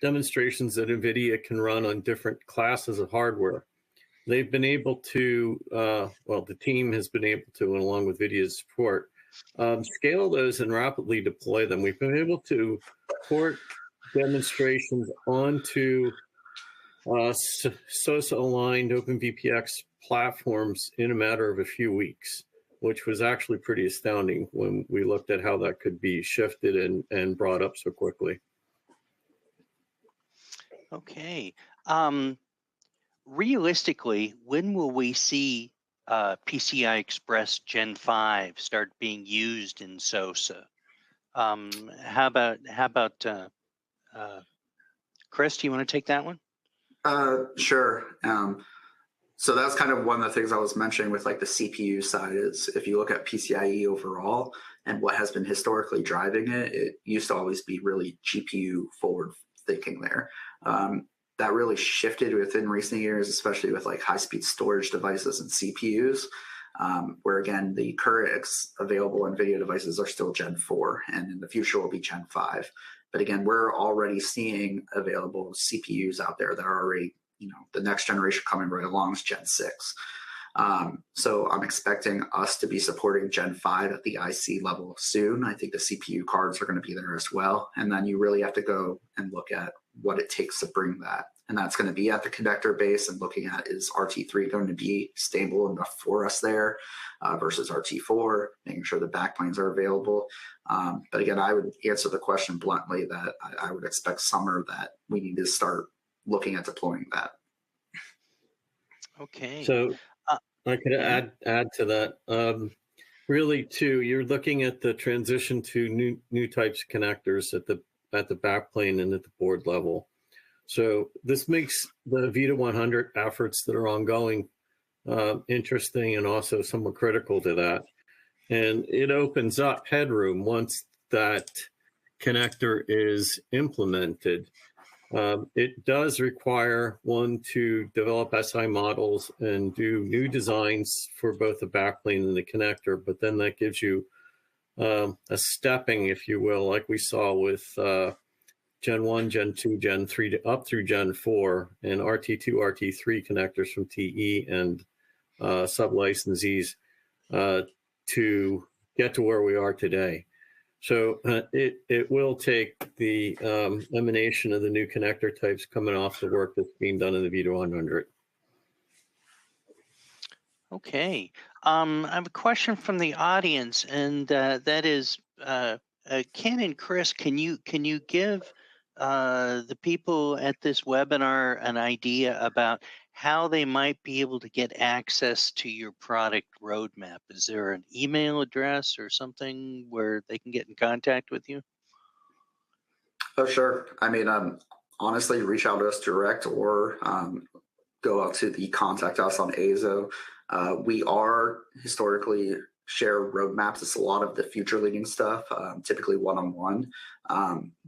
S2: demonstrations that NVIDIA can run on different classes of hardware. They've been able to, well, the team has been able to, and along with NVIDIA's support, scale those and rapidly deploy them. We've been able to port demonstrations onto SOSA-aligned OpenVPX platforms in a matter of a few weeks, which was actually pretty astounding when we looked at how that could be shifted and brought up so quickly.
S1: Okay. Realistically, when will we see PCI Express Gen 5 start being used in SOSA? How about Chris? Do you want to take that one?
S3: Sure. So that's kind of one of the things I was mentioning with like the CPU side is if you look at PCIe overall and what has been historically driving it, it used to always be really GPU forward thinking there. That really shifted within recent years, especially with like high-speed storage devices and CPUs, where again, the current available NVIDIA devices are still Gen 4 and in the future will be Gen 5. But again, we're already seeing available CPUs out there that are already, the next generation coming right along is Gen 6. So I'm expecting us to be supporting Gen 5 at the IC level soon. I think the CPU cards are going to be there as well. And then you really have to go and look at what it takes to bring that. And that's going to be at the connector base and looking at is RT3 going to be stable enough for us there versus RT4, making sure the backplanes are available. But again, I would answer the question bluntly that I would expect summer that we need to start looking at deploying that.
S1: Okay.
S2: So I could add to that. Really, too, you're looking at the transition to new types of connectors at the backplane and at the board level. So this makes the Vita 100 efforts that are ongoing interesting and also somewhat critical to that. And it opens up headroom once that connector is implemented. It does require one to develop SI models and do new designs for both the backplane and the connector, but then that gives you a stepping, if you will, like we saw with Gen 1, Gen 2, Gen 3, up through Gen 4, and RT2, RT3 connectors from TE and sub-licensees to get to where we are today. So it will take the emanation of the new connector types coming off the work that's being done in the V100.
S1: Okay. I have a question from the audience, and that is, Ken and Chris, can you give the people at this webinar an idea about how they might be able to get access to your product roadmap? Is there an email address or something where they can get in contact with you?
S3: Oh, sure. I mean, honestly, reach out to us direct or go out to the contact us on AZO. We are historically share roadmaps. It's a lot of the future leading stuff, typically one-on-one.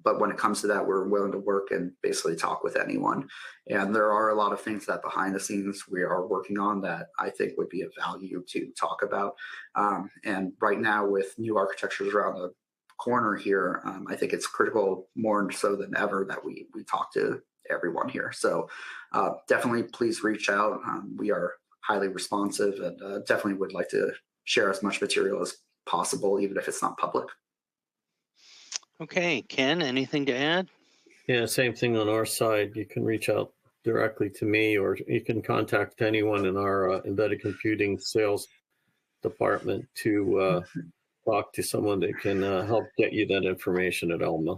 S3: But when it comes to that, we're willing to work and basically talk with anyone. And there are a lot of things that behind the scenes we are working on that I think would be of value to talk about. And right now with new architectures around the corner here, I think it's critical more so than ever that we talk to everyone here. So definitely please reach out. We are highly responsive and definitely would like to share as much material as possible, even if it's not public.
S1: Okay, Ken, anything to add?
S2: Yeah, same thing on our side. You can reach out directly to me, or you can contact anyone in our embedded computing sales department to talk to someone that can help get you that information at Elma.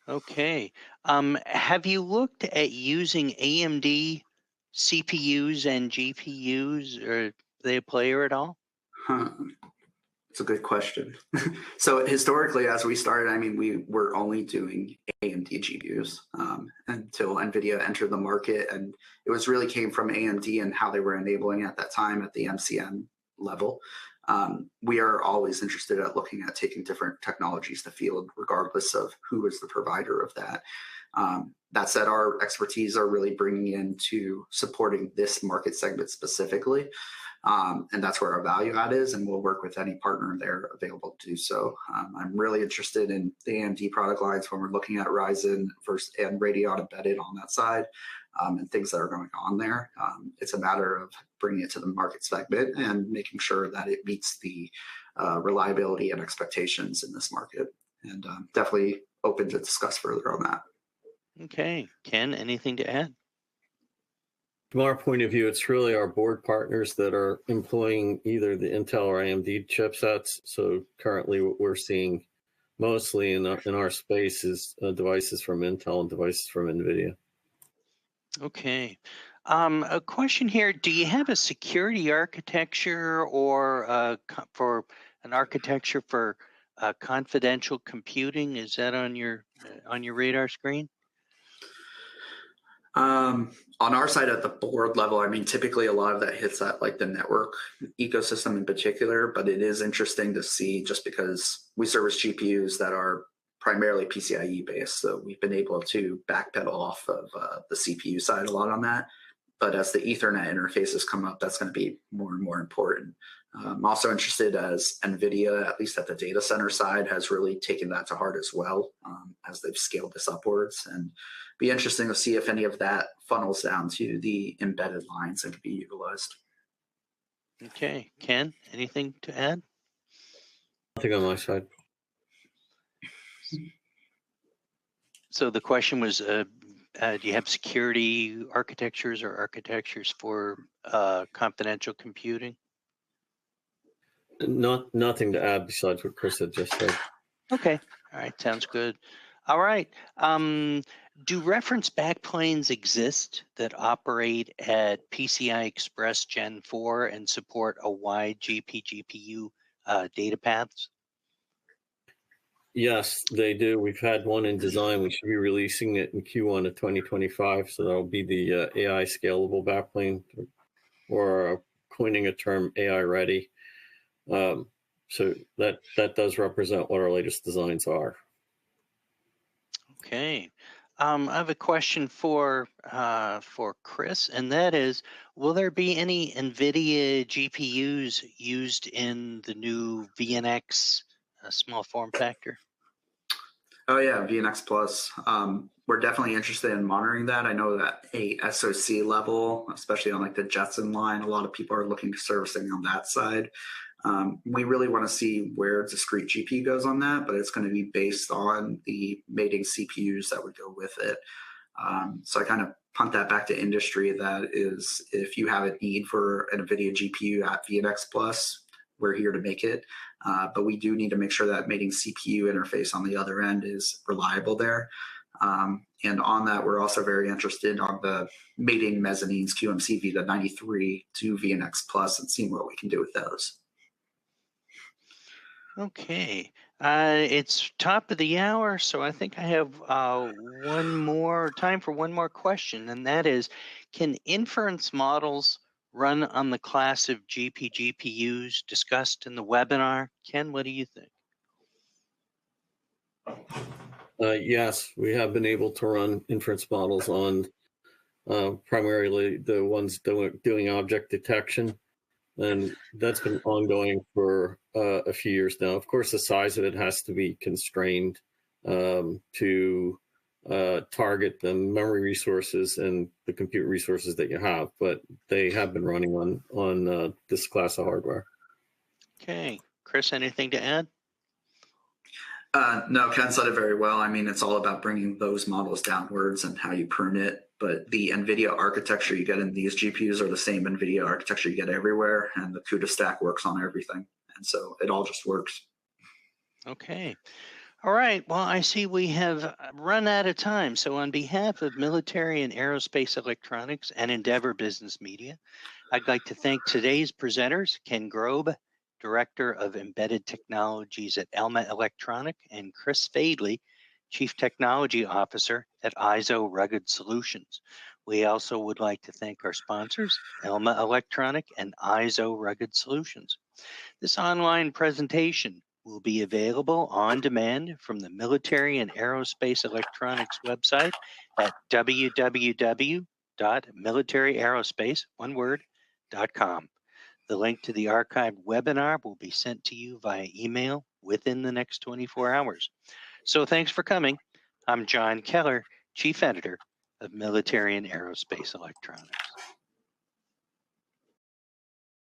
S1: Okay. Have you looked at using AMD CPUs and GPUs? Are they a player at all?
S3: Huh. It's a good question. So historically, as we started, I mean, we were only doing AMD GPUs until NVIDIA entered the market. And it was really came from AMD and how they were enabling at that time at the MCN level. We are always interested at looking at taking different technologies to field, regardless of who is the provider of that. That said, our expertise are really bringing into supporting this market segment specifically. And that's where our value add is, and we'll work with any partner there available to do so. I'm really interested in the AMD product lines when we're looking at Ryzen and Radeon embedded on that side, and things that are going on there. It's a matter of bringing it to the market segment and making sure that it meets the reliability and expectations in this market. And definitely open to discuss further on that.
S1: Okay. Ken, anything to add?
S2: From our point of view, it's really our board partners that are employing either the Intel or AMD chipsets. So currently what we're seeing mostly in our space is devices from Intel and devices from NVIDIA.
S1: Okay. A question here. Do you have a security architecture or for an architecture for confidential computing? Is that on your radar screen?
S3: On our side at the board level, I mean, typically a lot of that hits at like the network ecosystem in particular, but it is interesting to see just because we service GPUs that are primarily PCIe based. So we've been able to backpedal off of the CPU side a lot on that. But as the Ethernet interfaces come up, that's going to be more and more important. I'm also interested as NVIDIA, at least at the data center side, has really taken that to heart as well as they've scaled this upwards. And be interesting to see if any of that funnels down to the embedded lines and can be utilized.
S1: Okay. Ken, anything to add?
S2: Nothing on my side.
S1: So the question was, do you have security architectures or architectures for confidential computing?
S2: Nothing to add besides what Chris had just said.
S1: Okay. All right. Sounds good. All right. Do reference backplanes exist that operate at PCI Express Gen 4 and support a wide GPGPU data paths?
S2: Yes, they do. We've had one in design. We should be releasing it in Q1 of 2025. So that'll be the AI scalable backplane, or coining a term, AI ready. So that does represent what our latest designs are.
S1: Okay. I have a question for Chris, and that is, will there be any NVIDIA GPUs used in the new VNX small form factor?
S3: Oh yeah, VNX Plus. We're definitely interested in monitoring that. I know that a SoC level, especially on like the Jetson line, a lot of people are looking to servicing on that side. We really want to see where discrete GPU goes on that, but it's going to be based on the mating CPUs that would go with it. So I kind of punt that back to industry. That is, if you have a need for an NVIDIA GPU at VNX Plus, we're here to make it. But we do need to make sure that mating CPU interface on the other end is reliable there. And on that, we're also very interested on the mating mezzanines QMC Vita93 to VNX Plus and seeing what we can do with those.
S1: Okay, it's top of the hour, so I think I have time for one more question, and that is, can inference models run on the class of GPGPUs discussed in the webinar? Ken, what do you think?
S2: Yes, we have been able to run inference models on primarily the ones doing object detection. And that's been ongoing for a few years now. Of course, the size of it has to be constrained to target the memory resources and the compute resources that you have, but they have been running on this class of hardware.
S1: Okay, Chris, anything to add?
S3: No, Ken said it very well. I mean, it's all about bringing those models downwards and how you prune it. But the NVIDIA architecture you get in these GPUs are the same NVIDIA architecture you get everywhere, and the CUDA stack works on everything. And so it all just works.
S1: Okay. All right. Well, I see we have run out of time. So on behalf of Military and Aerospace Electronics and Endeavor Business Media, I'd like to thank today's presenters, Ken Grobe, Director of Embedded Technologies at Elma Electronic, and Chris Fadley, Chief Technology Officer at ISO Rugged Solutions. We also would like to thank our sponsors, Elma Electronic and ISO Rugged Solutions. This online presentation will be available on demand from the Military and Aerospace Electronics website at www.militaryaerospace.com. The link to the archived webinar will be sent to you via email within the next 24 hours. So thanks for coming. I'm John Keller, Chief Editor of Military and Aerospace Electronics.